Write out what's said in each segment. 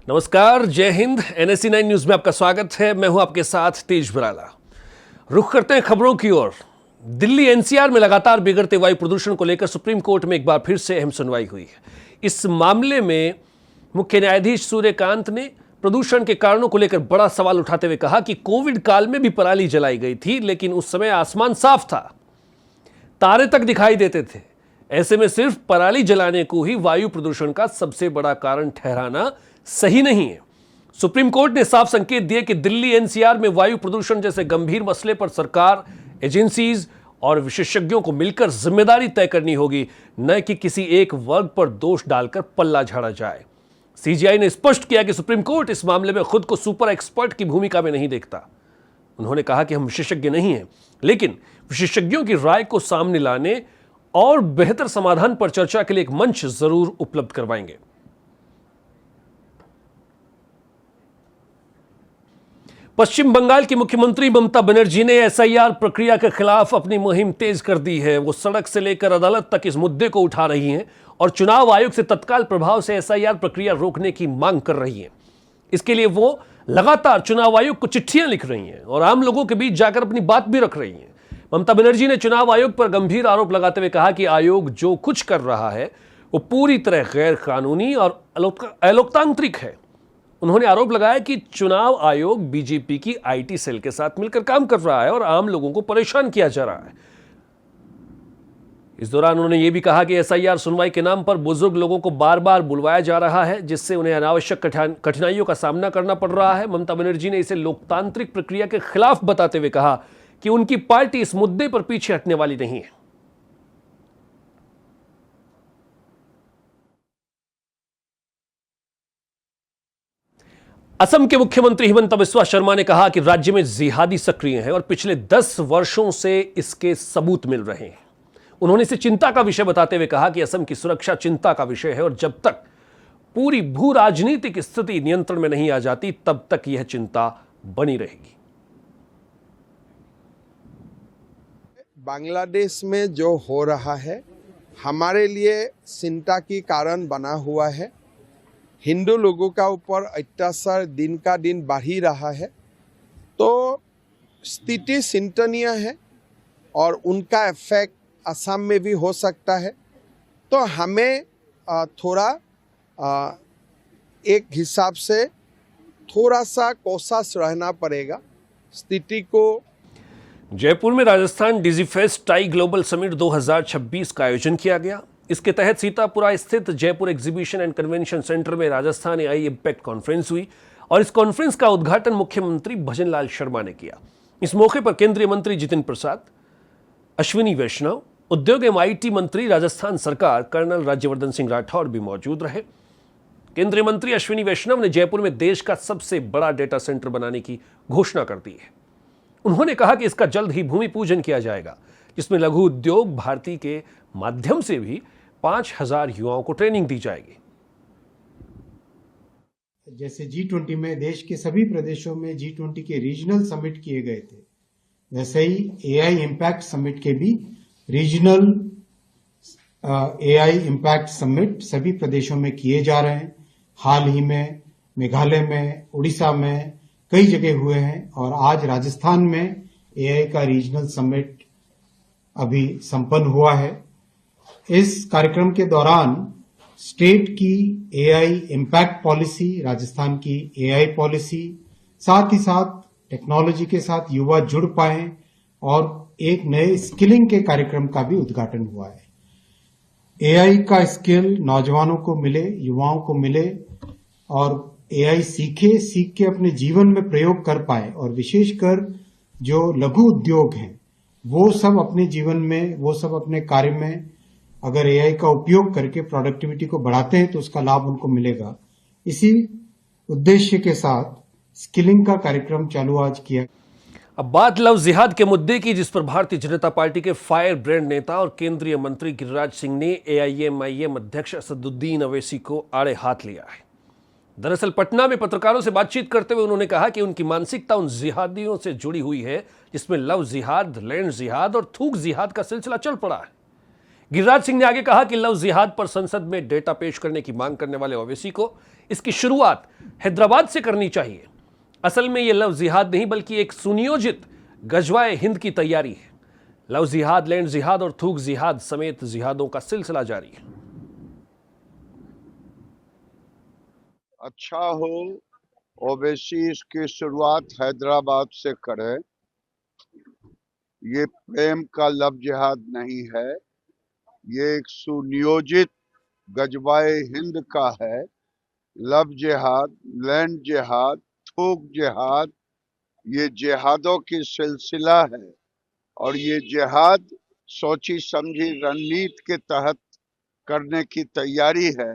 नमस्कार, जय Hind. NSE9 news में आपका स्वागत है। मैं हूं आपके साथ तेज बराला। रुख करते हैं खबरों की ओर। दिल्ली NCR में लगातार बिगड़ते वायु प्रदूषण को लेकर सुप्रीम कोर्ट में एक बार फिर से अहम सुनवाई हुई है। इस मामले में मुख्य न्यायाधीश सूर्यकांत ने प्रदूषण के कारणों को लेकर बड़ा सवाल उठाते हुए कहा कि कोविड काल में भी पराली जलाई गई थी, लेकिन उस समय आसमान साफ था, तारे तक दिखाई देते थे। ऐसे में सिर्फ पराली जलाने को ही वायु प्रदूषण का सबसे बड़ा कारण ठहराना सही नहीं है। सुप्रीम कोर्ट ने साफ संकेत दिए कि दिल्ली NCR में वायु प्रदूषण जैसे गंभीर मसले पर सरकार, एजेंसीज और विशेषज्ञों को मिलकर जिम्मेदारी तय करनी होगी, न कि किसी एक वर्ग पर दोष डालकर पल्ला झाड़ा जाए। CGI ने स्पष्ट किया कि सुप्रीम कोर्ट इस मामले में खुद को सुपर एक्सपर्ट की भूमिका में नहीं देखता। उन्होंने कहा कि हम विशेषज्ञ नहीं हैं, लेकिन विशेषज्ञों की राय को सामने लाने और बेहतर समाधान पर चर्चा के लिए एक मंच जरूर उपलब्ध करवाएंगे। पश्चिम बंगाल की मुख्यमंत्री ममता बनर्जी ने SIR प्रक्रिया के खिलाफ अपनी मुहिम तेज कर दी है। वो सड़क से लेकर अदालत तक इस मुद्दे को उठा रही हैं और चुनाव आयोग से तत्काल प्रभाव से SIR प्रक्रिया रोकने की मांग कर रही हैं। इसके लिए वो लगातार चुनाव आयोग को चिट्ठियां लिख रही हैं और आम लोगों के बीच जाकर अपनी बात भी रख रही हैं। ममता बनर्जी ने चुनाव आयोग पर गंभीर आरोप लगाते हुए कहा कि आयोग जो कुछ कर रहा है वो पूरी तरह गैर कानूनी और अलोकतांत्रिक है। उन्होंने आरोप लगाया कि चुनाव आयोग BJP की IT सेल के साथ मिलकर काम कर रहा है और आम लोगों को परेशान किया जा रहा है। इस दौरान उन्होंने यह भी कहा कि SIR सुनवाई के नाम पर बुजुर्ग लोगों को बार बार बुलवाया जा रहा है, जिससे उन्हें अनावश्यक कठिनाइयों का सामना करना पड़ रहा है। ममता बनर्जी ने इसे लोकतांत्रिक प्रक्रिया के खिलाफ बताते हुए कहा कि उनकी पार्टी इस मुद्दे पर पीछे हटने वाली नहीं है। असम के मुख्यमंत्री हिमंता बिस्वा शर्मा ने कहा कि राज्य में जिहादी सक्रिय हैं और पिछले 10 वर्षों से इसके सबूत मिल रहे हैं। उन्होंने इसे चिंता का विषय बताते हुए कहा कि असम की सुरक्षा चिंता का विषय है और जब तक पूरी भू राजनीतिक स्थिति नियंत्रण में नहीं आ जाती, तब तक यह चिंता बनी रहेगी। बांग्लादेश में जो हो रहा है हमारे लिए चिंता की कारण बना हुआ है। हिंदू लोगों का ऊपर अत्याचार दिन का दिन बढ़ ही रहा है, तो स्थिति चिंतनीय है और उनका इफेक्ट असम में भी हो सकता है। तो हमें थोड़ा एक हिसाब से थोड़ा सा कोशिश रहना पड़ेगा स्थिति को। जयपुर में Rajasthan Digifest tie global summit 2026 का आयोजन किया गया। इसके तहत सीतापुरा स्थित Jaipur exhibition and convention centre में राजस्थान AI इम्पैक्ट कॉन्फ्रेंस हुई और इस कॉन्फ्रेंस का उद्घाटन मुख्यमंत्री भजनलाल शर्मा ने किया। इस मौके पर केंद्रीय मंत्री जितिन प्रसाद, अश्विनी वैष्णव, उद्योग एवं IT मंत्री राजस्थान सरकार कर्नल राज्यवर्धन सिंह राठौर भी मौजूद रहे। केंद्रीय मंत्री अश्विनी वैष्णव ने जयपुर में देश का सबसे बड़ा डेटा सेंटर बनाने की घोषणा कर दी है। उन्होंने कहा कि इसका जल्द ही भूमि पूजन किया जाएगा, जिसमें लघु उद्योग भारती के माध्यम से भी 5000 युवाओं को ट्रेनिंग दी जाएगी। जैसे G20 में देश के सभी प्रदेशों में G20 के रीजनल समिट किए गए थे, वैसे ही AI इम्पैक्ट समिट के भी रीजनल AI इम्पैक्ट समिट सभी प्रदेशों में किए जा रहे हैं। हाल ही में मेघालय में, उड़ीसा में कई जगह हुए हैं और आज राजस्थान में AI का रीजनल समिट अभी संपन्न हुआ है। इस कार्यक्रम के दौरान स्टेट की AI इम्पैक्ट पॉलिसी, राजस्थान की AI पॉलिसी, साथ ही साथ टेक्नोलॉजी के साथ युवा जुड़ पाए और एक नए स्किलिंग के कार्यक्रम का भी उद्घाटन हुआ है। AI का स्किल नौजवानों को मिले, युवाओं को मिले और AI सीख के अपने जीवन में प्रयोग कर पाए और विशेषकर जो लघु उद्योग हैं वो सब अपने जीवन में, वो सब अपने कार्य में अगर AI का उपयोग करके प्रोडक्टिविटी को बढ़ाते हैं तो उसका लाभ उनको मिलेगा। इसी उद्देश्य के साथ स्किलिंग का कार्यक्रम चालू आज किया। अब बात लव जिहाद के मुद्दे की, जिस पर भारतीय जनता पार्टी के फायर ब्रांड नेता और केंद्रीय मंत्री गिरिराज सिंह ने AIMIM अध्यक्ष असदुद्दीन अवैसी को आड़े हाथ लिया है। दरअसल पटना में पत्रकारों से बातचीत करते हुए उन्होंने कहा कि उनकी मानसिकता उन जिहादियों से जुड़ी हुई है जिसमें लव जिहाद, लैंड जिहाद और थूक जिहाद का सिलसिला चल पड़ा है। गिरिराज सिंह ने आगे कहा कि लव जिहाद पर संसद में डेटा पेश करने की मांग करने वाले ओवैसी को इसकी शुरुआत हैदराबाद से करनी चाहिए। असल में यह लव जिहाद नहीं बल्कि एक सुनियोजित गजवाए हिंद की तैयारी है। लव जिहाद, लैंड जिहाद और थूक जिहाद समेत जिहादों का सिलसिला जारी है। अच्छा हो ओवैसी इसकी शुरुआत हैदराबाद से करे। ये प्रेम का लव जिहाद नहीं है, ये एक सुनियोजित गजवाए हिंद का है। लव जिहाद, लैंड जिहाद, थूक जिहाद, ये जिहादों की सिलसिला है और ये जिहाद सोची समझी रणनीति के तहत करने की तैयारी है।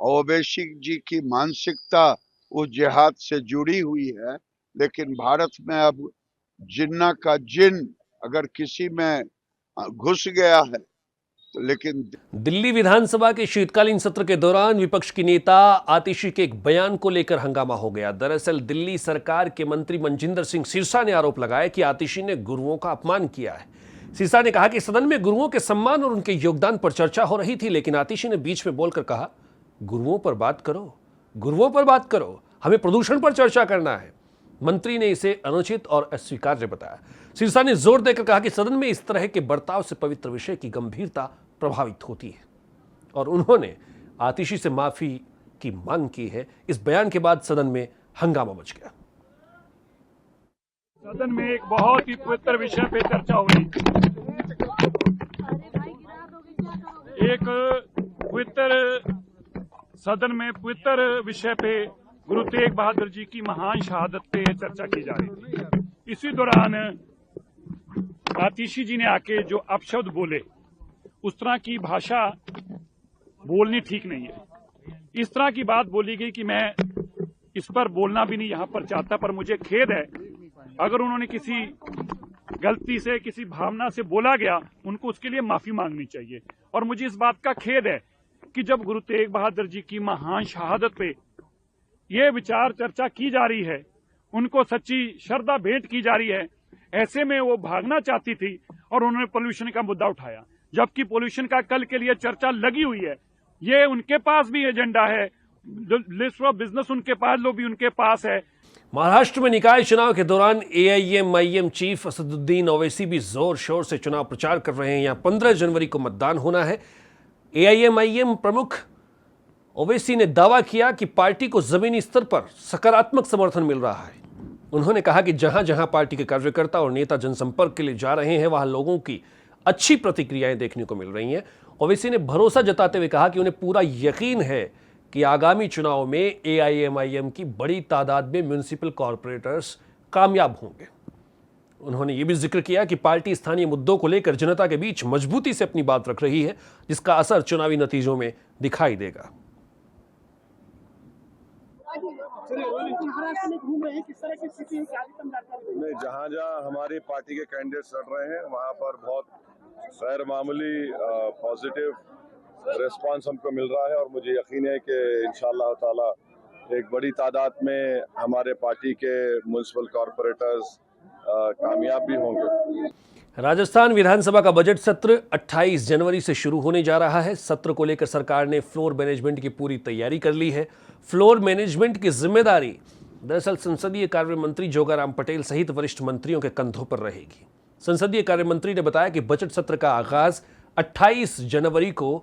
ओवैसी जी की मानसिकता उस जिहाद से जुड़ी हुई है, लेकिन भारत में अब जिन्ना का जिन अगर किसी में घुस गया है तो लेकिन दिल्ली विधानसभा के शीतकालीन सत्र के दौरान विपक्ष की नेता आतिशी के एक बयान को लेकर हंगामा हो गया। दरअसल दिल्ली सरकार के मंत्री मनजिंदर सिंह सिरसा ने आरोप लगाया कि आतिशी ने गुरुओं का अपमान किया है। सिरसा ने कहा कि सदन में गुरुओं के सम्मान और उनके योगदान पर चर्चा हो रही थी, लेकिन आतिशी ने बीच में बोलकर कहा, गुरुओं पर बात करो, गुरुओं पर बात करो, हमें प्रदूषण पर चर्चा करना है। मंत्री ने इसे अनुचित और अस्वीकार्य बताया। सिरसा ने जोर देकर कहा कि सदन में इस तरह के बर्ताव से पवित्र विषय की गंभीरता प्रभावित होती है और उन्होंने आतिशी से माफी की मांग की है। इस बयान के बाद सदन में हंगामा मच गया। सदन में एक बहुत ही पवित्र विषय पे चर्चा हो रही थी। एक पवित्र सदन में पवित्र विषय पे गुरु तेग बहादुर जी की महान शहादत पे चर्चा की जा रही थी। इसी दौरान आतिशी जी ने आके जो अपशब्द बोले, उस तरह की भाषा बोलनी ठीक नहीं है। इस तरह की बात बोली गई कि मैं इस पर बोलना भी नहीं यहां पर चाहता, पर मुझे खेद है अगर उन्होंने किसी गलती से किसी भावना से बोला गया, उनको उसके लिए माफी मांगनी चाहिए। और मुझे इस बात का खेद है कि जब गुरु तेग बहादुर जी की महान शहादत पे ये विचार चर्चा की जा रही है, उनको सच्ची श्रद्धा भेंट की जा रही है, ऐसे में वो भागना चाहती थी और उन्होंने पोल्यूशन का मुद्दा उठाया, जबकि पोल्यूशन का कल के लिए चर्चा लगी हुई है। ये उनके पास भी एजेंडा है, लिस्ट ऑफ बिजनेस उनके पास लो भी उनके पास है। महाराष्ट्र में निकाय चुनाव के दौरान एआईएमआईएम चीफ असदुद्दीन ओवैसी भी जोर शोर से चुनाव प्रचार कर रहे हैं। यहां 15 जनवरी को मतदान होना है। एआईएमआईएम प्रमुख ओवैसी ने दावा किया कि पार्टी को जमीनी स्तर पर सकारात्मक समर्थन मिल रहा है। उन्होंने कहा कि जहां जहां पार्टी के कार्यकर्ता और नेता जनसंपर्क के लिए जा रहे हैं, वहां लोगों की अच्छी प्रतिक्रियाएं देखने को मिल रही हैं। ओवैसी ने भरोसा जताते हुए कहा कि उन्हें पूरा यकीन है कि आगामी चुनाव में एआईएमआईएम की बड़ी तादाद में म्युनिसिपल कॉरपोरेटर्स कामयाब होंगे। उन्होंने ये भी जिक्र किया कि पार्टी स्थानीय मुद्दों को लेकर जनता के बीच मजबूती से अपनी बात रख रही है, जिसका असर चुनावी नतीजों में दिखाई देगा। जहाँ जहाँ हमारी पार्टी के कैंडिडेट्स लड़ रहे हैं, वहाँ पर बहुत गैर मामूली पॉजिटिव रिस्पांस हमको मिल रहा है और मुझे यकीन है कि इंशाअल्लाह ताला एक बड़ी तादाद में हमारे पार्टी के म्युनिसिपल कॉरपोरेटर्स कामयाब भी होंगे। राजस्थान विधानसभा का बजट सत्र 28 जनवरी से शुरू होने जा रहा है। सत्र को लेकर सरकार ने फ्लोर मैनेजमेंट की पूरी तैयारी कर ली है। फ्लोर मैनेजमेंट की जिम्मेदारी दरअसल संसदीय कार्य मंत्री जोगाराम पटेल सहित वरिष्ठ मंत्रियों के कंधों पर रहेगी। संसदीय कार्य मंत्री ने बताया कि बजट सत्र का आगाज 28 जनवरी को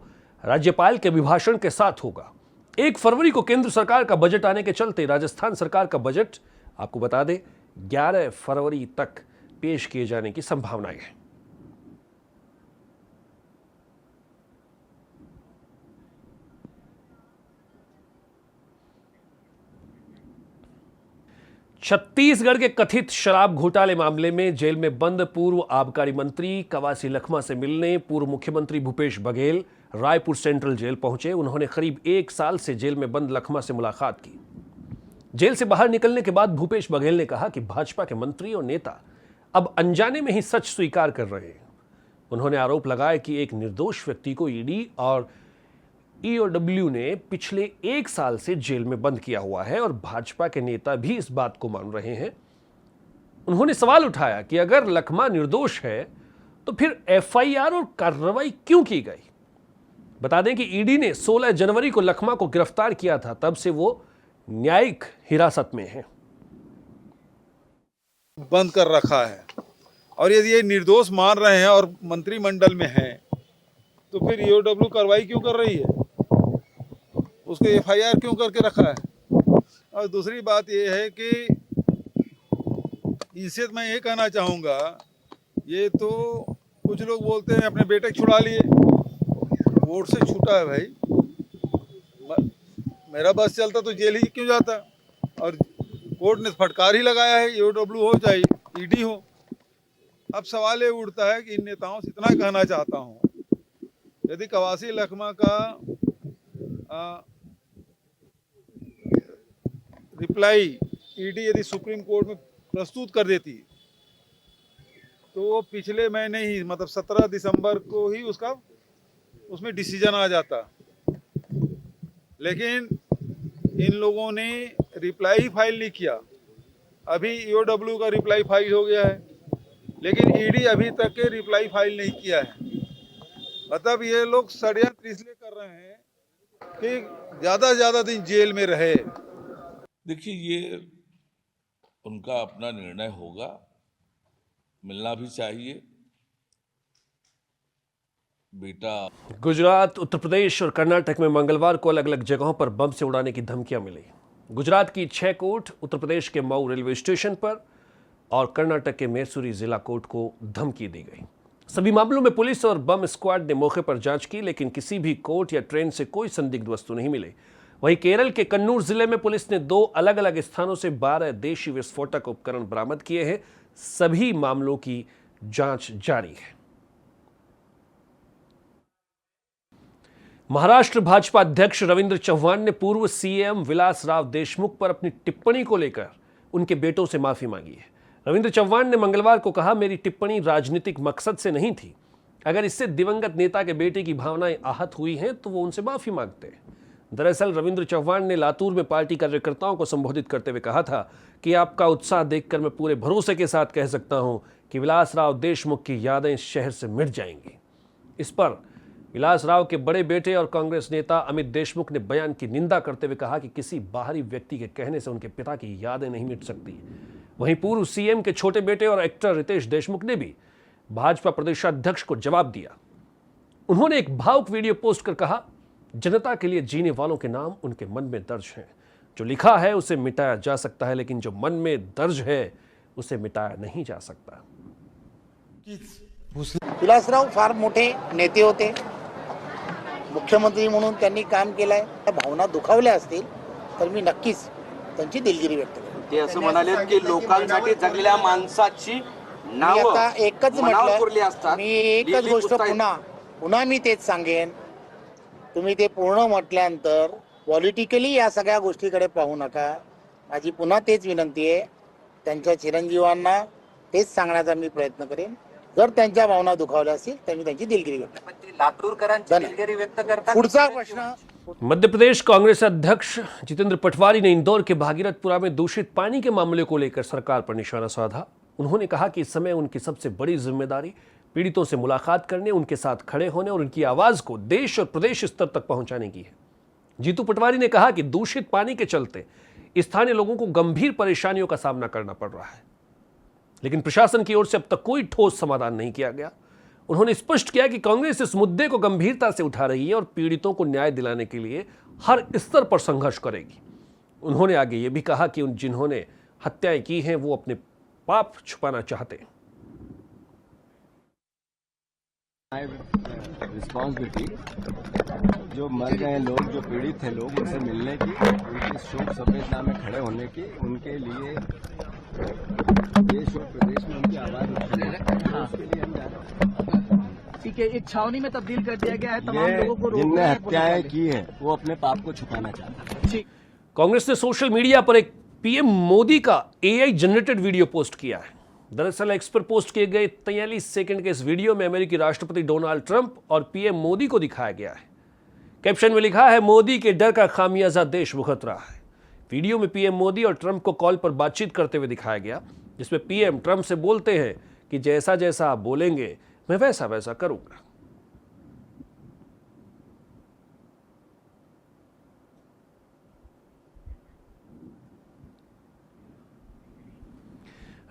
राज्यपाल के अभिभाषण के साथ होगा। 1 फरवरी को केंद्र सरकार का बजट आने के चलते राजस्थान सरकार का बजट, आपको बता दें, 11 फरवरी तक पेश किए जाने की संभावनाएं हैं। छत्तीसगढ़ के कथित शराब घोटाले मामले में जेल में बंद पूर्व आबकारी मंत्री कवासी लखमा से मिलने पूर्व मुख्यमंत्री भूपेश बघेल रायपुर सेंट्रल जेल पहुंचे। उन्होंने करीब 1 साल से जेल में बंद लखमा से मुलाकात की। जेल से बाहर निकलने के बाद भूपेश बघेल ने कहा कि भाजपा के मंत्री और नेता अब अनजाने में ही सच स्वीकार कर रहे हैं। उन्होंने आरोप लगाया कि एक निर्दोष व्यक्ति को ईडी और ईओडब्ल्यू ने पिछले 1 साल से जेल में बंद किया हुआ है और भाजपा के नेता भी इस बात को मान रहे हैं। उन्होंने सवाल उठाया कि अगर लखमा निर्दोष है तो फिर एफआईआर और कार्रवाई क्यों की गई। बता दें कि ईडी ने 16 जनवरी को लखमा को गिरफ्तार किया था, तब से वो न्यायिक हिरासत में है। बंद कर रखा है, और यदि ये निर्दोष मान रहे हैं और मंत्रिमंडल में हैं, तो फिर ईओडब्ल्यू कार्रवाई क्यों कर रही है? उसको एफआईआर क्यों करके रखा है? और दूसरी बात ये है कि इनसे मैं ये कहना चाहूँगा, ये तो कुछ लोग बोलते हैं अपने बेटे को छुड़ा लिए, वोट से छूटा है भाई। मेरा बस चलता तो जेल ही क्यों जाता? और कोर्ट ने फटकार ही लगाया है, ईओडब्ल्यू हो चाहे ईडी हो। अब सवाल ये उठता है कि इन नेताओं से इतना कहना चाहता हूँ, यदि कवासी लखमा का रिप्लाई ईडी यदि सुप्रीम कोर्ट में प्रस्तुत कर देती, तो वो पिछले महीने ही मतलब 17 दिसंबर को ही उसमें डिसीजन आ जाता। लेकिन इन लोगों ने रिप्लाई ही फाइल नहीं किया। अभी ईओडब्ल्यू का रिप्लाई फाइल हो गया है, लेकिन ईडी अभी तक के रिप्लाई फाइल नहीं किया है। मतलब ये लोग षड्यंत्र इसलिए कर रहे हैं कि ज़्यादा से ज़्यादा दिन जेल में रहे। देखिए, ये उनका अपना निर्णय होगा, मिलना भी चाहिए। बेटा गुजरात, उत्तर प्रदेश और कर्नाटक में मंगलवार को अलग अलग जगहों पर बम से उड़ाने की धमकियां मिली। गुजरात की 6 कोर्ट, उत्तर प्रदेश के मऊ रेलवे स्टेशन पर और कर्नाटक के मैसूरी जिला कोर्ट को धमकी दी गई। सभी मामलों में पुलिस और बम स्क्वाड ने मौके पर जांच की, लेकिन किसी भी कोर्ट या ट्रेन से कोई संदिग्ध वस्तु नहीं मिली। वहीं केरल के कन्नूर जिले में पुलिस ने 2 अलग अलग स्थानों से 12 देशी विस्फोटक उपकरण बरामद किए हैं। सभी मामलों की जांच जारी है। महाराष्ट्र भाजपा अध्यक्ष रविंद्र चव्हाण ने पूर्व सीएम विलास राव देशमुख पर अपनी टिप्पणी को लेकर उनके बेटों से माफी मांगी है। रविंद्र चव्हाण ने मंगलवार को कहा, मेरी टिप्पणी राजनीतिक मकसद से नहीं थी। अगर इससे दिवंगत नेता के बेटे की भावनाएं आहत हुई हैं तो वो उनसे माफी मांगते हैं। दरअसल रविंद्र चव्हाण ने लातूर में पार्टी कार्यकर्ताओं को संबोधित करते हुए कहा था कि आपका उत्साह देखकर मैं पूरे भरोसे के साथ कह सकता हूं कि विलास राव देशमुख की यादें इस शहर से मिट जाएंगी। इस पर विलास राव के बड़े बेटे और कांग्रेस नेता अमित देशमुख ने बयान की निंदा करते हुए कहा कि किसी बाहरी व्यक्ति के कहने से उनके पिता की यादें नहीं मिट सकती। वहीं पूर्व सीएम के छोटे बेटे और एक्टर रितेश देशमुख ने भी भाजपा प्रदेशाध्यक्ष को जवाब दिया। उन्होंने एक भावुक वीडियो पोस्ट कर कहा, जनता के लिए जीने वालों के नाम उनके मन में दर्ज हैं। जो लिखा है उसे मिटाया जा सकता है, लेकिन जो मन में दर्ज है उसे मिटाया नहीं जा सकता। विलासराव फार मोठे नेते होते, मुख्यमंत्री म्हणून त्यांनी काम केलंय। त्या भावना दुखावल्या असतील तर मी नक्कीच त्यांची दिलगिरी व्यक्त करेन। ते असं म्हणाले की लोकांसाठी जगलेल्या माणसाची मी नावं आता एकच मनावर कोरली म्हटलं, असतात। मी एकच गोष्ट पुन्हा मी तेच सांगेन, तुम्ही ते पूर्ण म्हटल्यानंतर पॉलिटिकली या सगळ्या गोष्टीकडे पाहू नका। माझी पुन्हा तेच विनंती आहे, त्यांच्या चिरंजीवांना तेच सांगण्याचा मी प्रयत्न करेन। जर त्यांच्या भावना दुखावल्या असतील तर मी त्यांची दिलगिरी व्यक्त करेन। लातूरकरांची दिलगिरी व्यक्त करतात। पुढचा प्रश्न, मध्य प्रदेश कांग्रेस अध्यक्ष जितेंद्र पटवारी ने इंदौर के भागीरथपुरा में दूषित पानी के मामले को लेकर सरकार पर निशाना साधा। उन्होंने कहा कि इस समय उनकी सबसे बड़ी जिम्मेदारी पीड़ितों से मुलाकात करने, उनके साथ खड़े होने और उनकी आवाज को देश और प्रदेश स्तर तक पहुंचाने की है। जीतू पटवारी ने कहा कि दूषित पानी के चलते स्थानीय लोगों को गंभीर परेशानियों का सामना करना पड़ रहा है, लेकिन प्रशासन की ओर से अब तक कोई ठोस समाधान नहीं किया गया। उन्होंने स्पष्ट किया कि कांग्रेस इस मुद्दे को गंभीरता से उठा रही है और पीड़ितों को न्याय दिलाने के लिए हर स्तर पर संघर्ष करेगी। उन्होंने आगे ये भी कहा कि जिन्होंने हत्याएं की हैं वो अपने पाप छुपाना चाहते हैं। रिस्पॉन्सिबिलिटी, जो मर गए लोग, जो पीड़ित थे लोग, उनसे मिलने की, उनकी शोक संवेदना में खड़े होने की, उनके लिए देश और प्रदेश में उनकी आवाज उठाने उसके लिए हम जा रहे हैं। ठीक है, एक छावनी में तब्दील कर दिया गया है। तमाम लोगों को जिनने हत्याएं की हैं वो अपने पाप को छुपाना चाहते हैं। कांग्रेस ने सोशल मीडिया पर एक पीएम मोदी का एआई जनरेटेड वीडियो पोस्ट किया है। दरअसल एक्स पर पोस्ट किए गए 43 सेकंड के इस वीडियो में अमेरिकी राष्ट्रपति डोनाल्ड ट्रंप और पीएम मोदी को दिखाया गया है। कैप्शन में लिखा है, मोदी के डर का खामियाजा देश भुगत रहा है। वीडियो में पीएम मोदी और ट्रंप को कॉल पर बातचीत करते हुए दिखाया गया, जिसमें पीएम ट्रंप से बोलते हैं कि जैसा जैसा आप बोलेंगे मैं वैसा वैसा करूंगा।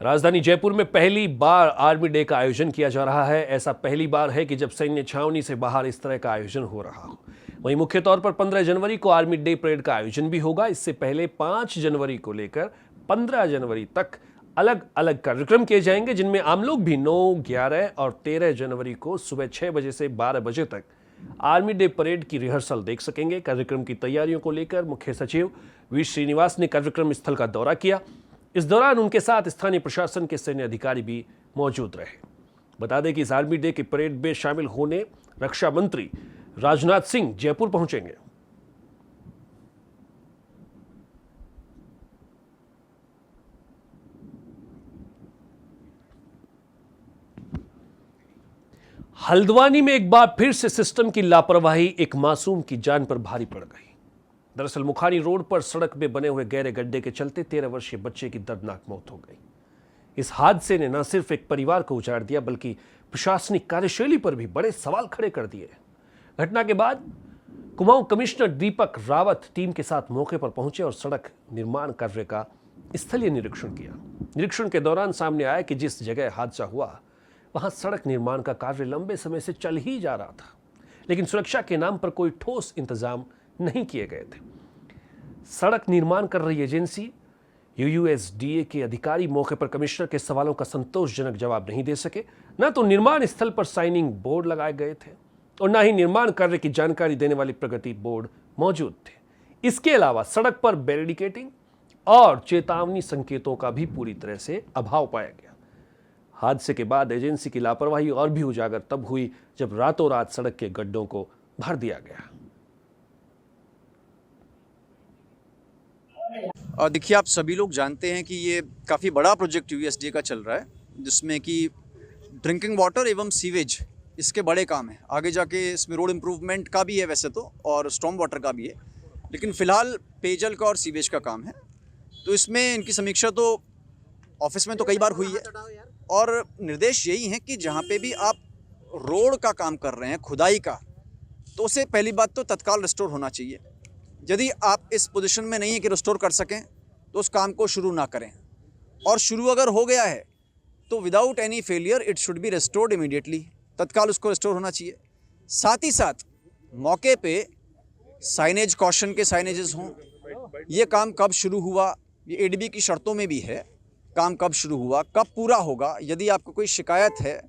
राजधानी जयपुर में पहली बार आर्मी डे का आयोजन किया जा रहा है। ऐसा पहली बार है कि जब सैन्य छावनी से बाहर इस तरह का आयोजन हो रहा हो। वहीं मुख्य तौर पर 15 जनवरी को आर्मी डे परेड का आयोजन भी होगा। इससे पहले 5 जनवरी को लेकर 15 जनवरी तक अलग अलग कार्यक्रम किए जाएंगे, जिनमें आम लोग भी 9, 11 और 13 जनवरी को सुबह 6 बजे से 12 बजे तक आर्मी डे परेड की रिहर्सल देख सकेंगे। कार्यक्रम की तैयारियों को लेकर मुख्य सचिव वी श्रीनिवास ने कार्यक्रम स्थल का दौरा किया। इस दौरान उनके साथ स्थानीय प्रशासन के सैन्य अधिकारी भी मौजूद रहे। बता दें कि इस आर्मी डे के परेड में शामिल होने रक्षा मंत्री राजनाथ सिंह जयपुर पहुंचेंगे। हल्द्वानी में एक बार फिर से सिस्टम की लापरवाही एक मासूम की जान पर भारी पड़ गई। दरअसल मुखानी रोड पर सड़क में बने हुए गहरे गड्ढे के चलते 13 वर्षीय बच्चे की दर्दनाक मौत हो गई। इस हादसे ने न सिर्फ एक परिवार को उजाड़ दिया, बल्कि प्रशासनिक कार्यशैली पर भी बड़े सवाल खड़े कर दिए। घटना के बाद कुमाऊं कमिश्नर दीपक रावत टीम के साथ मौके पर पहुंचे और सड़क निर्माण कार्य का स्थलीय निरीक्षण किया। निरीक्षण के दौरान सामने आया कि जिस जगह हादसा हुआ वहां सड़क निर्माण का कार्य लंबे समय से चल ही जा रहा था, लेकिन सुरक्षा के नाम पर कोई ठोस इंतजाम नहीं किए गए थे। सड़क निर्माण कर रही एजेंसी UUSDA के अधिकारी मौके पर कमिश्नर के सवालों का संतोषजनक जवाब नहीं दे सके। न तो निर्माण स्थल पर साइनिंग बोर्ड लगाए गए थे और न ही निर्माण कार्य की जानकारी देने वाली प्रगति बोर्ड मौजूद थे। इसके अलावा सड़क पर बैरिकेडिंग और चेतावनी संकेतों का भी पूरी तरह से अभाव पाया गया। हादसे के बाद एजेंसी की लापरवाही और भी उजागर तब हुई जब रातों रात सड़क के गड्ढों को भर दिया गया। और देखिए, आप सभी लोग जानते हैं कि ये काफ़ी बड़ा प्रोजेक्ट UUSDA का चल रहा है, जिसमें कि ड्रिंकिंग वाटर एवं सीवेज इसके बड़े काम है। आगे जाके इसमें रोड इम्प्रूवमेंट का भी है वैसे तो, और स्टॉर्म वाटर का भी है, लेकिन फ़िलहाल पेयजल का और सीवेज का काम है। तो इसमें इनकी समीक्षा तो ऑफिस में तो कई बार हुई है, और निर्देश यही है कि जहाँ पे भी आप रोड का काम कर रहे हैं, खुदाई का, तो उसे पहली बात तो तत्काल रिस्टोर होना चाहिए। यदि आप इस पोजीशन में नहीं है कि रिस्टोर कर सकें तो उस काम को शुरू ना करें, और शुरू अगर हो गया है तो without any failure it should be restored immediately, तत्काल उसको रिस्टोर होना चाहिए। साथ ही साथ मौके पे साइनेज, कॉशन के साइनेजेस हों। ये काम कब शुरू हुआ, ये ADB की शर्तों में भी है, काम कब शुरू हुआ, कब पूरा होगा। यदि आपको कोई शिकायत है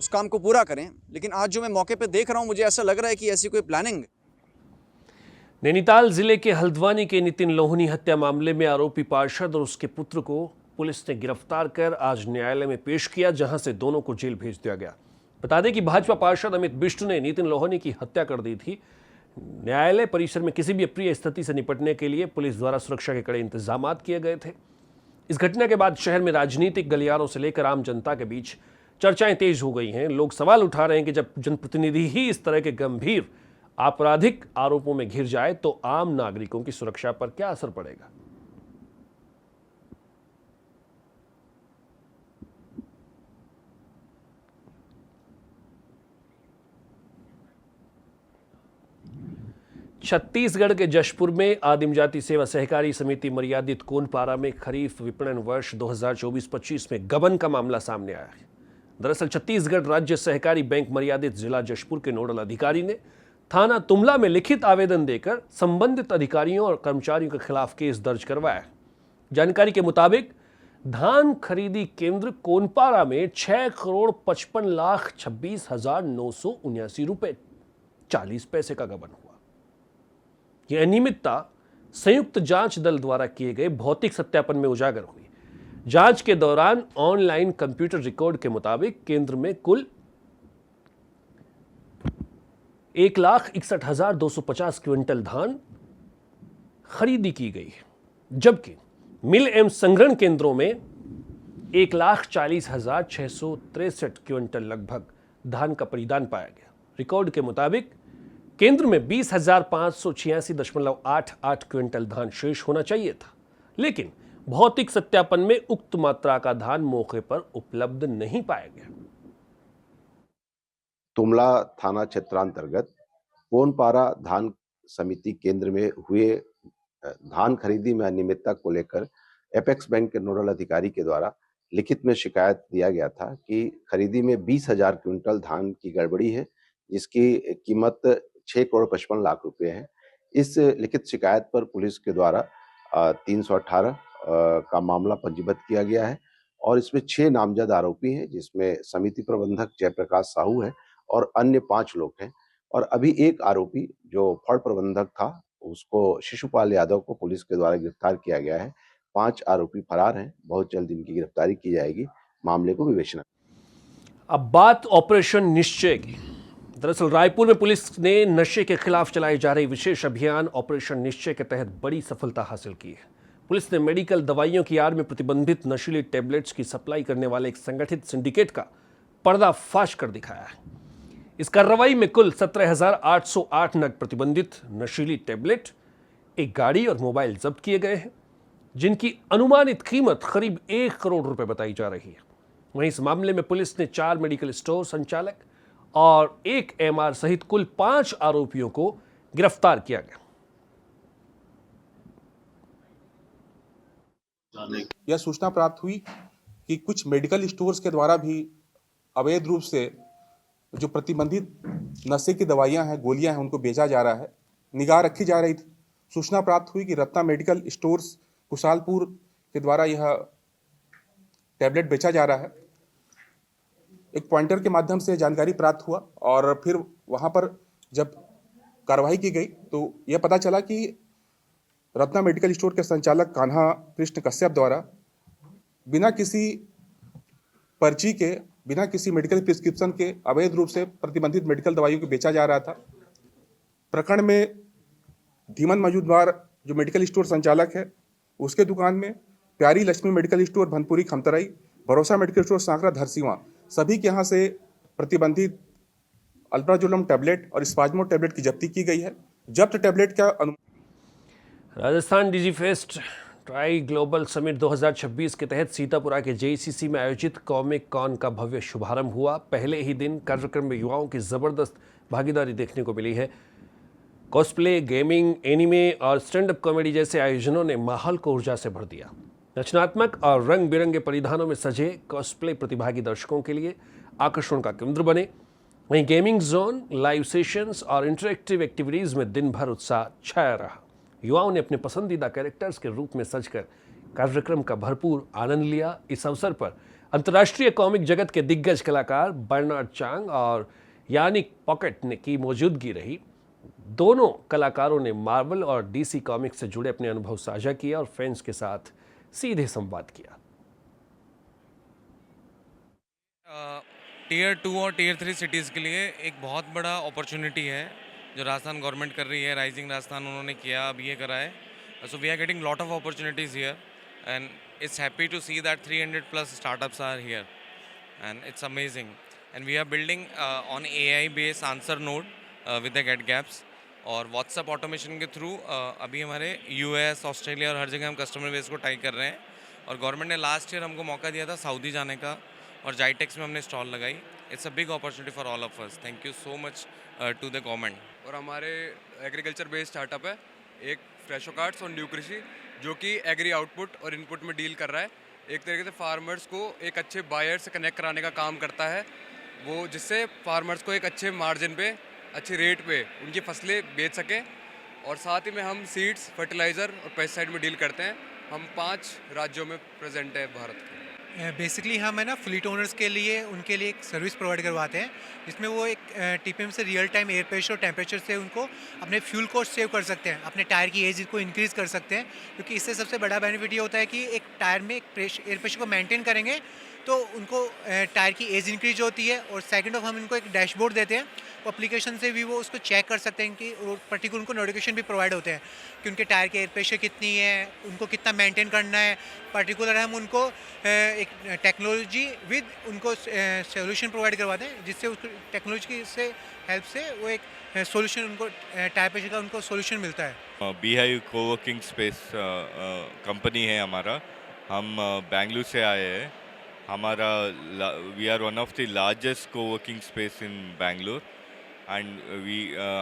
उस काम को पूरा करें। लेकिन आज जो मैं मौके पे देख रहा हूँ, मुझे ऐसा लग रहा है कि ऐसी कोई प्लानिंग। नैनीताल जिले के हल्द्वानी के नितिन लोहनी हत्या मामले में आरोपी पार्षद और उसके पुत्र को पुलिस ने गिरफ्तार कर आज न्यायालय में पेश किया, जहां से दोनों को जेल भेज दिया गया। बता दें कि भाजपा पार्षद अमित बिष्ट ने नितिन लोहनी की हत्या कर दी थी। न्यायालय परिसर में किसी भी अप्रिय स्थिति से निपटने के लिए पुलिस द्वारा सुरक्षा के कड़े इंतजाम किए गए थे। इस घटना के बाद शहर में राजनीतिक गलियारों से लेकर आम जनता के बीच चर्चाएं तेज हो गई हैं। लोग सवाल उठा रहे हैं कि जब जनप्रतिनिधि ही इस तरह के गंभीर आपराधिक आरोपों में घिर जाए तो आम नागरिकों की सुरक्षा पर क्या असर पड़ेगा। छत्तीसगढ़ के जशपुर में आदिम जाति सेवा सहकारी समिति मर्यादित कोनपारा में खरीफ विपणन वर्ष 2024-25 में गबन का मामला सामने आया है। दरअसल छत्तीसगढ़ राज्य सहकारी बैंक मर्यादित जिला जशपुर के नोडल अधिकारी ने थाना तुमला में लिखित आवेदन देकर संबंधित अधिकारियों और कर्मचारियों के खिलाफ केस दर्ज करवाया। जानकारी के मुताबिक धान खरीदी केंद्र कोनपारा में 6,55,26,979 रुपए 40 पैसे का गबन हुआ। यह अनियमितता संयुक्त जांच दल द्वारा किए गए भौतिक सत्यापन में उजागर हुई। जांच के दौरान ऑनलाइन कंप्यूटर रिकॉर्ड के मुताबिक केंद्र में कुल 1,61,250 क्विंटल धान खरीदी की गई है, जबकि मिल एवं संग्रहण केंद्रों में 1,40,663 क्विंटल लगभग धान का परिधान पाया गया। रिकॉर्ड के मुताबिक केंद्र में 20,586.88 क्विंटल धान शेष होना चाहिए था, लेकिन भौतिक सत्यापन में उक्त मात्रा का धान मौके पर उपलब्ध नहीं पाया गया। तुमला थाना क्षेत्रांतर्गत कोनपारा धान समिति केंद्र में हुए धान खरीदी में अनियमितता को लेकर एपेक्स बैंक के नोडल अधिकारी के द्वारा लिखित में शिकायत दिया गया था कि खरीदी में 20,000 क्विंटल धान की गड़बड़ी है, जिसकी कीमत 6,55,00,000 रुपए है। इस लिखित शिकायत पर पुलिस के द्वारा 318 का मामला पंजीबद्ध किया गया है और इसमें 6 नामजद आरोपी हैं, जिसमें समिति प्रबंधक जयप्रकाश साहू है और अन्य 5 लोग हैं। और अभी एक आरोपी जो फड़ प्रबंधक था, उसको शिशुपाल यादव को पुलिस के द्वारा गिरफ्तार किया गया है। 5 आरोपी फरार हैं। बहुत जल्द इनकी गिरफ्तारी की जाएगी। मामले को विवेचना। अब बात ऑपरेशन निश्चय की। दरअसल रायपुर में पुलिस ने नशे के खिलाफ चलाई जा रही विशेष अभियान ऑपरेशन निश्चय के तहत बड़ी सफलता हासिल की है। पुलिस ने मेडिकल दवाइयों की आड़ में प्रतिबंधित नशीली टैबलेट्स की सप्लाई करने वाले एक संगठित सिंडिकेट का पर्दाफाश कर दिखाया है। इस कार्रवाई में कुल 17,808 नग प्रतिबंधित नशीली टैबलेट, एक गाड़ी और मोबाइल जब्त किए गए हैं, जिनकी अनुमानित कीमत करीब 1 करोड़ रुपए बताई जा रही है। वहीं इस मामले में पुलिस ने 4 मेडिकल स्टोर संचालक और 1 एमआर सहित कुल 5 आरोपियों को गिरफ्तार किया गया। यह सूचना प्राप्त हुई कि कुछ मेडिकल स्टोर्स के द्वारा भी अवैध रूप से जो प्रतिबंधित नशे की दवाइयां हैं, गोलियां हैं, उनको बेचा जा रहा है। निगाह रखी जा रही थी। सूचना प्राप्त हुई कि रत्ना मेडिकल स्टोर्स कुशालपुर के द्वारा यह टैबलेट बेचा जा रहा है। एक पॉइंटर के माध्यम से जानकारी प्राप्त हुआ और फिर वहां पर जब कार्रवाई की गई तो यह पता चला कि रत्ना मेडिकल स्टोर के संचालक कान्हा कृष्ण कश्यप द्वारा बिना किसी पर्ची के, बिना किसी मेडिकल प्रिस्क्रिप्शन के अवैध रूप से प्रतिबंधित मेडिकल दवाइयों को बेचा जा रहा था। प्रकरण में धीमन मजूमदार जो मेडिकल स्टोर संचालक है, उसके दुकान में प्यारी लक्ष्मी मेडिकल स्टोर भनपुरी खमतराई, भरोसा मेडिकल स्टोर सांकरा धरसीवा, सभी के यहाँ से प्रतिबंधित अल्प्राजोलम टैबलेट और स्पाज्मो टैबलेट की जब्ती की गई है। जब्त टैबलेट का Rajasthan Digifest try global summit 2026 के तहत सीतापुरा के जेईसीसी में आयोजित कॉमिक कॉन का भव्य शुभारंभ हुआ। पहले ही दिन कार्यक्रम में युवाओं की जबरदस्त भागीदारी देखने को मिली है। कॉस्प्ले, गेमिंग, एनिमे और स्टैंड अप कॉमेडी जैसे आयोजनों ने माहौल को ऊर्जा से भर दिया। रचनात्मक और रंग बिरंगे परिधानों में सजे कॉस्प्ले प्रतिभागी दर्शकों के लिए आकर्षण का केंद्र बने। वहीं गेमिंग जोन, लाइव सेशंस और इंटरेक्टिव एक्टिविटीज में दिन भर उत्साह छाया रहा। युवाओं ने अपने पसंदीदा कैरेक्टर्स के रूप में सजकर कार्यक्रम का भरपूर आनंद लिया। इस अवसर पर अंतर्राष्ट्रीय कॉमिक जगत के दिग्गज कलाकार बर्नार्ड चांग और यानिक पॉकेट ने की मौजूदगी रही। दोनों कलाकारों ने मार्वल और डीसी कॉमिक्स से जुड़े अपने अनुभव साझा किए और फैंस के साथ सीधे संवाद किया। टीयर 2 और टीयर 3 सिटीज़ के लिए एक बहुत बड़ा अपॉर्चुनिटी है जो राजस्थान गवर्नमेंट कर रही है। राइजिंग राजस्थान उन्होंने किया, अब ये करा है। So we are getting lot of opportunities here and it's happy to see that 300+ startups are here and it's amazing and we are building on AI based answer node with the get gaps और WhatsApp automation के through अभी हमारे US, Australia और हर जगह हम customer base को tie कर रहे हैं। और गवर्नमेंट ने लास्ट ईयर हमको मौका दिया था सऊदी जाने का और जाइटेक्स में हमने स्टॉल लगाई। It's a big opportunity for all of us. Thank you so much to the government. और हमारे एग्रीकल्चर बेस्ड स्टार्टअप है एक फ्रेशो कार्ट्स और न्यू कृषि, जो कि एग्री आउटपुट और इनपुट में डील कर रहा है। एक तरीके से फार्मर्स को एक अच्छे बायर से कनेक्ट कराने का काम करता है वो, जिससे फार्मर्स को एक अच्छे मार्जिन पे, अच्छे रेट पे उनकी फसलें बेच सकें। और साथ ही में हम सीड्स, फर्टिलाइज़र और पेस्टिसाइड में डील करते हैं। हम 5 राज्यों में प्रेजेंट है भारत के। बेसिकली हम है ना फ्लीट ओनर्स के लिए, उनके लिए एक सर्विस प्रोवाइड करवाते हैं जिसमें वो एक TPM से रियल टाइम एयर प्रेशर और टेम्परेचर से उनको अपने फ्यूल कॉस्ट सेव कर सकते हैं, अपने टायर की एज को इंक्रीज़ कर सकते हैं। क्योंकि इससे सबसे बड़ा बेनिफिट ये होता है कि एक टायर में एक एयर प्रेशर को मेंटेन करेंगे तो उनको टायर की एज इंक्रीज होती है। और सेकंड ऑफ हम इनको एक डैशबोर्ड देते हैं, वो एप्लीकेशन से भी वो उसको चेक कर सकते हैं कि पर्टिकुलर उनको नोटिफिकेशन भी प्रोवाइड होते हैं कि उनके टायर के एयर प्रेशर कितनी है, उनको कितना मेंटेन करना है। पर्टिकुलर हम उनको एक टेक्नोलॉजी विद उनको सोल्यूशन प्रोवाइड करवाते हैं जिससे उसको टेक्नोलॉजी से हेल्प से वो एक सोल्यूशन उनको टायर प्रेशर का उनको सोल्यूशन मिलता है। बीहाइव कोवर्किंग स्पेस कंपनी है हमारा। हम बेंगलुरु से आए हैं। हमारा we are one of the largest coworking space in Bengaluru एंड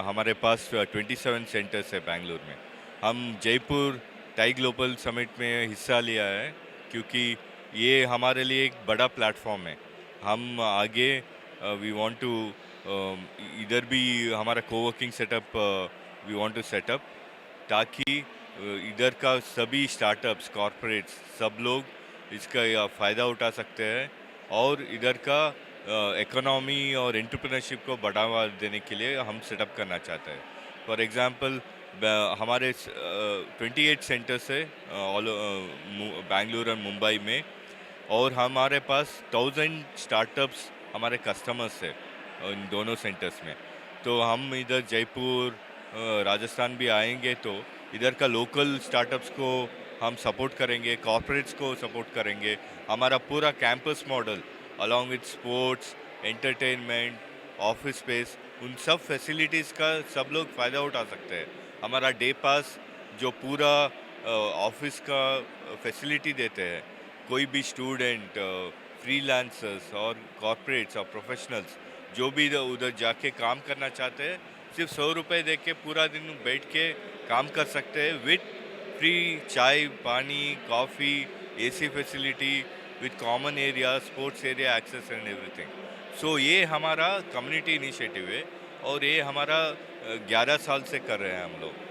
हमारे पास 27 सेंटर्स है बेंगलुरु में। हम जयपुर टाई ग्लोबल समिट में हिस्सा लिया है क्योंकि ये हमारे लिए एक बड़ा प्लेटफॉर्म है। हम आगे वी वांट टू इधर भी हमारा coworking setup we want to setup, ताकि इधर का सभी स्टार्टअप्स, कॉरपोरेट्स, सब लोग इसका फ़ायदा उठा सकते हैं और इधर का इकोनॉमी और एंटरप्रेन्योरशिप को बढ़ावा देने के लिए हम सेटअप करना चाहते हैं। फॉर एग्जांपल हमारे 28 सेंटर्स है ऑल बेंगलुरु और मुंबई में, और हमारे पास 1000 स्टार्टअप्स हमारे कस्टमर्स है इन दोनों सेंटर्स में। तो हम इधर जयपुर राजस्थान भी आएंगे तो इधर का लोकल स्टार्टअप्स को हम सपोर्ट करेंगे, कॉर्पोरेट्स को सपोर्ट करेंगे। हमारा पूरा campus model along with sports, entertainment, office space, उन सब फैसिलिटीज़ का सब लोग फ़ायदा उठा सकते हैं। हमारा डे पास जो पूरा ऑफिस का फैसिलिटी देते हैं, कोई भी स्टूडेंट, फ्रीलांसर्स और कॉर्पोरेट्स और प्रोफेशनल्स जो भी उधर जाके काम करना चाहते हैं, सिर्फ 100 रुपये दे के पूरा दिन बैठ के काम कर सकते हैं with free chai, paani, coffee, AC facility with common area, sports area access and everything. So ये हमारा कम्युनिटी इनिशिएटिव है और ये हमारा 11 साल से कर रहे हैं हम लोग।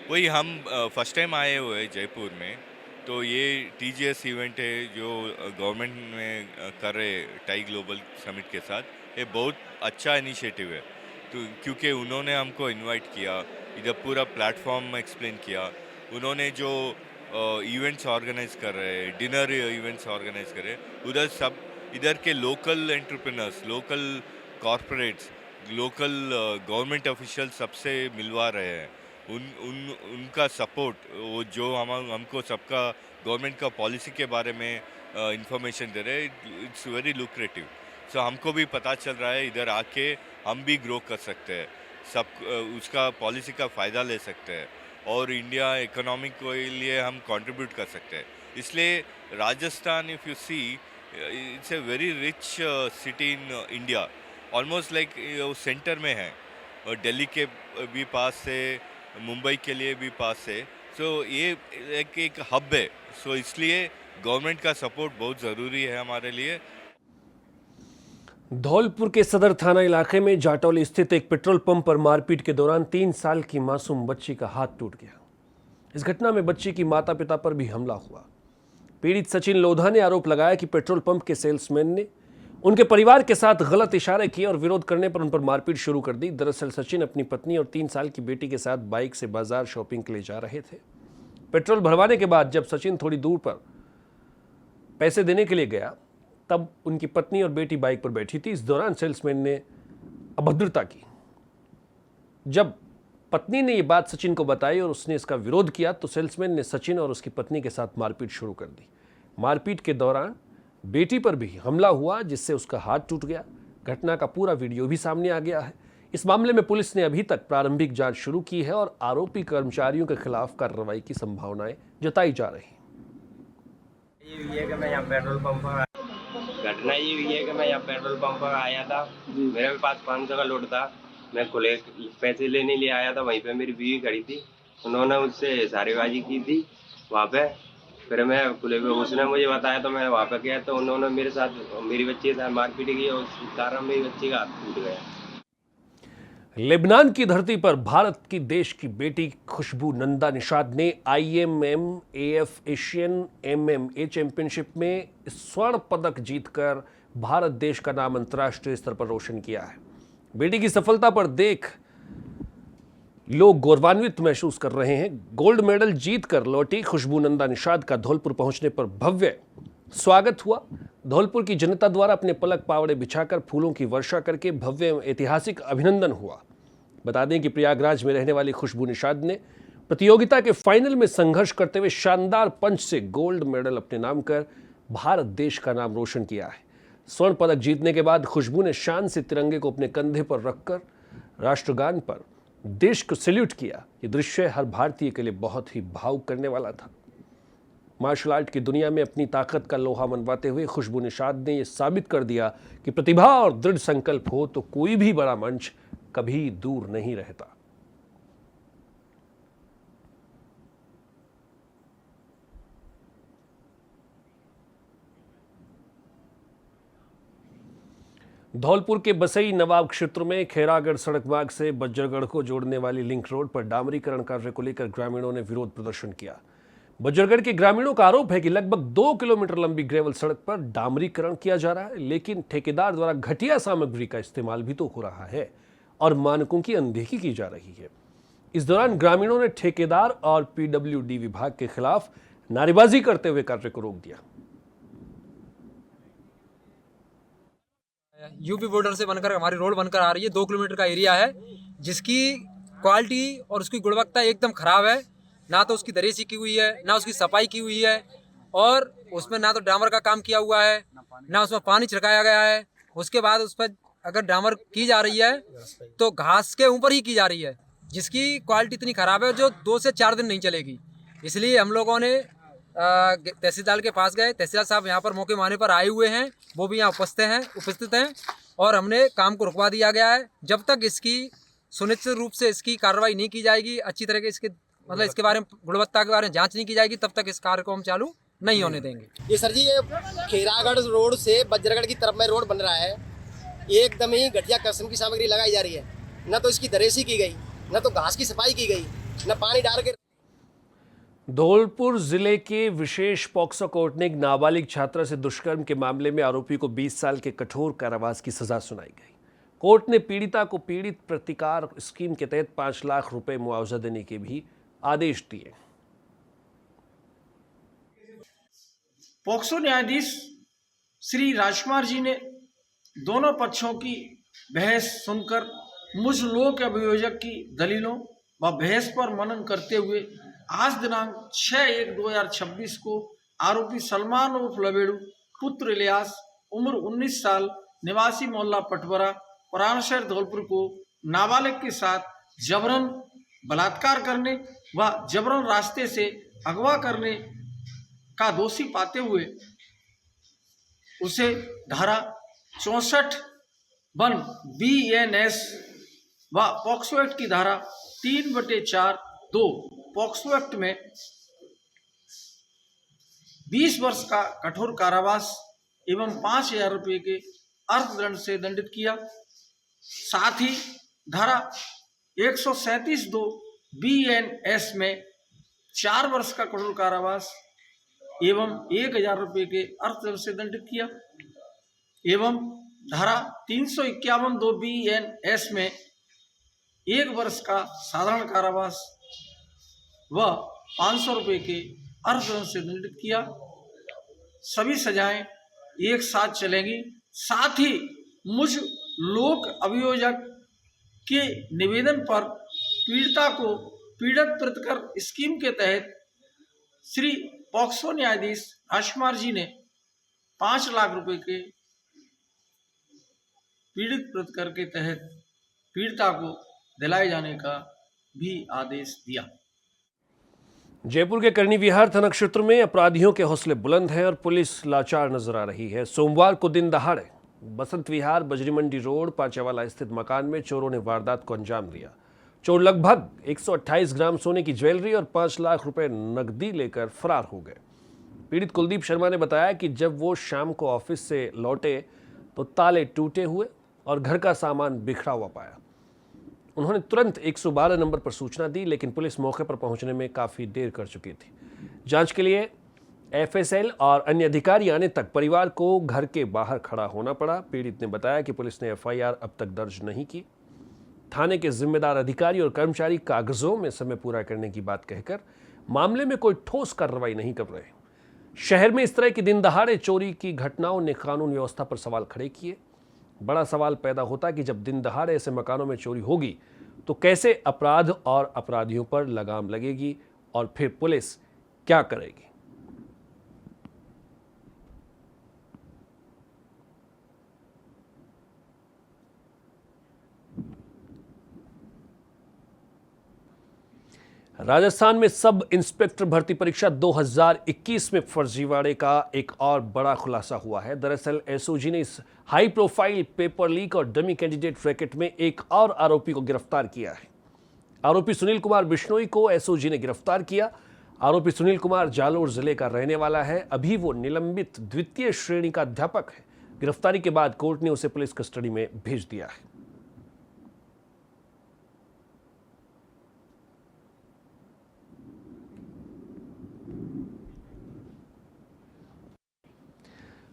वही हम फर्स्ट टाइम आए हुए हैं जयपुर में, तो ये TGS इवेंट है जो गवर्नमेंट में कर रहे टाई ग्लोबल समिट के साथ। ये बहुत अच्छा इनिशिएटिव है, तो क्योंकि उन्होंने हमको इनवाइट किया, इधर पूरा प्लेटफॉर्म एक्सप्लेन किया। उन्होंने जो इवेंट्स ऑर्गेनाइज कर रहे हैं, डिनर इवेंट्स ऑर्गेनाइज कर रहे हैं, उधर सब इधर के local entrepreneurs, local corporates, local government official सबसे मिलवा रहे हैं। उनका सपोर्ट, वो जो हमको सबका गवर्नमेंट का पॉलिसी के बारे में इंफॉर्मेशन दे रहे हैं, इट्स वेरी लुक्रेटिव। सो हमको भी पता चल रहा है इधर आके हम भी ग्रो कर सकते हैं, सब उसका पॉलिसी का फ़ायदा ले सकते हैं और इंडिया इकोनॉमिक के लिए हम कंट्रीब्यूट कर सकते हैं। इसलिए Rajasthan, if you see, it's a very rich city in India, almost like centre में है, और दिल्ली के भी पास है, मुंबई के लिए भी पास है। सो ये एक हब है। सो इसलिए गवर्नमेंट का सपोर्ट बहुत ज़रूरी है हमारे लिए। धौलपुर के सदर थाना इलाके में जाटौली स्थित एक पेट्रोल पंप पर मारपीट के दौरान 3 साल की मासूम बच्ची का हाथ टूट गया। इस घटना में बच्ची की माता पिता पर भी हमला हुआ। पीड़ित सचिन लोधा ने आरोप लगाया कि पेट्रोल पंप के सेल्समैन ने उनके परिवार के साथ गलत इशारे किए और विरोध करने पर उन पर मारपीट शुरू कर दी। दरअसल सचिन अपनी पत्नी और 3 साल की बेटी के साथ बाइक से बाजार शॉपिंग के लिए जा रहे थे। पेट्रोल भरवाने के बाद जब सचिन थोड़ी दूर पर पैसे देने के लिए गया, तब उनकी पत्नी और बेटी बाइक पर बैठी थी। इस दौरान सेल्समैन ने अभद्रता की। जब पत्नी ने ये बात सचिन को बताई और उसने इसका विरोध किया, तो सेल्समैन ने सचिन और उसकी पत्नी के साथ मारपीट शुरू कर दी। मारपीट के दौरान बेटी पर भी हमला हुआ, जिससे उसका हाथ टूट गया। घटना का पूरा वीडियो भी सामने आ गया है। इस मामले में पुलिस ने अभी तक प्रारंभिक जांच शुरू की है और आरोपी कर्मचारियों के खिलाफ कार्रवाई की संभावनाएं जताई जा रही। घटना ये हुई है कि मैं यहाँ पेट्रोल पंप पर आया था, मेरे पास 500 का लोड था, मैं खुले पैसे लेने लिए आया था। वहीं पे मेरी बीवी खड़ी थी, उन्होंने उससे सारेबाजी की थी वहाँ पे। फिर मैं खुले पे, उसने मुझे बताया तो मैं वहाँ पे गया, तो उन्होंने मेरे साथ, मेरी बच्ची के साथ मारपीट की और उस कारण मेरी बच्ची का हाथ टूट गया। लेबनान की धरती पर भारत की देश की बेटी खुशबू नंदा निषाद ने IMMAF एशियन MMA चैंपियनशिप में स्वर्ण पदक जीतकर भारत देश का नाम अंतर्राष्ट्रीय स्तर पर रोशन किया है। बेटी की सफलता पर देख लोग गौरवान्वित महसूस कर रहे हैं। गोल्ड मेडल जीतकर लौटी खुशबू नंदा निषाद का धौलपुर पहुंचने पर भव्य स्वागत हुआ। धौलपुर की जनता द्वारा अपने पलक पावड़े बिछाकर फूलों की वर्षा करके भव्य ऐतिहासिक अभिनंदन हुआ। बता दें कि प्रयागराज में रहने वाली खुशबू निषाद ने प्रतियोगिता के फाइनल में संघर्ष करते हुए शानदार पंच से गोल्ड मेडल अपने नाम कर भारत देश का नाम रोशन किया है। स्वर्ण पदक जीतने के बाद खुशबू ने शान से तिरंगे को अपने कंधे पर रखकर राष्ट्रगान पर देश को सैल्यूट किया। ये दृश्य हर भारतीय के लिए बहुत ही भावुक करने वाला था। मार्शल आर्ट की दुनिया में अपनी ताकत का लोहा मनवाते हुए खुशबू निषाद ने यह साबित कर दिया कि प्रतिभा और दृढ़ संकल्प हो तो कोई भी बड़ा मंच कभी दूर नहीं रहता। धौलपुर के बसई नवाब क्षेत्र में खैरागढ़ सड़क मार्ग से बज्जरगढ़ को जोड़ने वाली लिंक रोड पर डामरीकरण कार्य को लेकर ग्रामीणों ने विरोध प्रदर्शन किया। बज्जरगढ़ के ग्रामीणों का आरोप है कि लगभग 2 किलोमीटर लंबी ग्रेवल सड़क पर डामरीकरण किया जा रहा है, लेकिन ठेकेदार द्वारा घटिया सामग्री का इस्तेमाल भी तो हो रहा है और मानकों की अनदेखी की जा रही है। इस दौरान ग्रामीणों ने ठेकेदार और पीडब्ल्यूडी विभाग के खिलाफ नारेबाजी करते हुए कार्य को रोक दिया। यूपी बॉर्डर से बनकर हमारी रोड बनकर आ रही है। 2 किलोमीटर का एरिया है जिसकी क्वालिटी और उसकी गुणवत्ता एकदम खराब है। ना तो उसकी दरेसी की हुई है, ना उसकी सफाई की हुई है, और उसमें ना तो डामर का काम किया हुआ है, ना उसमें पानी छिड़काया गया है। उसके बाद उस पर अगर डामर की जा रही है तो घास के ऊपर ही की जा रही है, जिसकी क्वालिटी इतनी ख़राब है जो 2 से 4 दिन नहीं चलेगी। इसलिए हम लोगों ने तहसीलदार के पास गए। तहसीलदार साहब यहाँ पर मौके माने पर आए हुए हैं, वो भी यहाँ उपस्थित हैं और हमने काम को रुकवा दिया गया है। जब तक इसकी सुनिश्चित रूप से इसकी कार्रवाई नहीं की जाएगी, अच्छी तरह के इसके बारे में गुणवत्ता के बारे में जांच नहीं की जाएगी, तब तक इस कार्य को हम चालू नहीं होने देंगे। ये सर जी, ये खैरागढ़ रोड से बज्जरगढ़ की तरफ में रोड बन रहा है। एकदम ही घटिया किस्म की सामग्री लगाई जा रही है। न तो इसकी दरेसी की गई, न तो घास की सफाई की गई, न पानी डाल के। धौलपुर जिले के विशेष पॉक्सो कोर्ट ने एक नाबालिग छात्रा से दुष्कर्म के मामले में आरोपी को 20 साल के कठोर कारावास की सजा सुनाई गई। कोर्ट ने पीड़िता को पीड़ित प्रतिकार स्कीम के तहत 5 लाख रुपए मुआवजा देने के भी आदेश दिए। पॉक्सो न्यायाधीश श्री राजकुमार जी ने दोनों पक्षों की बहस सुनकर मुझ लोक अभियोजक की दलीलों व बहस पर मनन करते हुए आज दिनांक 6/1/2026 को आरोपी सलमान उर्फ लवेड़ू पुत्र इलियास उम्र 19 साल निवासी मोहल्ला पटवरा पुराना धौलपुर को नाबालिग के साथ जबरन बलात्कार करने व जबरन रास्ते से अगवा करने का दोषी पाते हुए उसे धारा 64 BNS व पॉक्सो एक्ट की धारा 3/4(2) पॉक्सो एक्ट में 20 वर्ष का कठोर कारावास एवं 5,000 रुपये के अर्थदंड से दंडित किया। साथ ही धारा 137(2) BNS में 4 वर्ष का कठोर कारावास एवं 1,000 रुपये के अर्थदंड से दंडित किया एवं धारा 351(2) BNS में 1 वर्ष का साधारण कारावास व 500 रुपये के अर्थदंड से दंडित किया। सभी सजाएं एक साथ चलेंगी। साथ ही मुझ लोक अभियोजक के निवेदन पर पीड़िता को पीड़ित प्रतिकर स्कीम के तहत श्री पॉक्सो न्यायाधीश राजकुमार जी ने 5 लाख रुपए के पीड़ित प्रतिकर के तहत पीड़िता को दिलाए जाने का भी आदेश दिया। जयपुर के करनी विहार थाना क्षेत्र में अपराधियों के हौसले बुलंद हैं और पुलिस लाचार नजर आ रही है। सोमवार को दिन दहाड़े बसंत विहार बजरी मंडी रोड पांचावाला स्थित मकान में चोरों ने वारदात को अंजाम दिया। चोर लगभग 128 ग्राम सोने की ज्वेलरी और 5 लाख रुपए नकदी लेकर फरार हो गए। पीड़ित कुलदीप शर्मा ने बताया कि जब वो शाम को ऑफिस से लौटे तो ताले टूटे हुए और घर का सामान बिखरा हुआ पाया। उन्होंने तुरंत 112 नंबर पर सूचना दी, लेकिन पुलिस मौके पर पहुंचने में काफ़ी देर कर चुकी थी। जांच के लिए FSL और अन्य अधिकारी आने तक परिवार को घर के बाहर खड़ा होना पड़ा। पीड़ित ने बताया कि पुलिस ने FIR अब तक दर्ज नहीं की। थाने के जिम्मेदार अधिकारी और कर्मचारी कागजों में समय पूरा करने की बात कहकर मामले में कोई ठोस कार्रवाई नहीं कर रहे। शहर में इस तरह की दिन दहाड़े चोरी की घटनाओं ने कानून व्यवस्था पर सवाल खड़े किए। बड़ा सवाल पैदा होता कि जब दिन दहाड़े ऐसे मकानों में चोरी होगी तो कैसे अपराध और अपराधियों पर लगाम लगेगी और फिर पुलिस क्या करेगी। राजस्थान में सब इंस्पेक्टर भर्ती परीक्षा 2021 में फर्जीवाड़े का एक और बड़ा खुलासा हुआ है। दरअसल एसओजी ने इस हाई प्रोफाइल पेपर लीक और डमी कैंडिडेट रैकेट में एक और आरोपी को गिरफ्तार किया है। आरोपी सुनील कुमार बिश्नोई को एसओजी ने गिरफ्तार किया। आरोपी सुनील कुमार जालोर जिले का रहने वाला है। अभी वो निलंबित द्वितीय श्रेणी का अध्यापक है। गिरफ्तारी के बाद कोर्ट ने उसे पुलिस कस्टडी में भेज दिया है।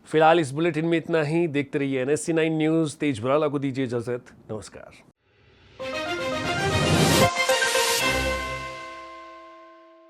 फिलहाल इस बुलेटिन में इतना ही। देखते रहिए NSC 9 न्यूज। तेज बराला को दीजिए इजाजत। नमस्कार।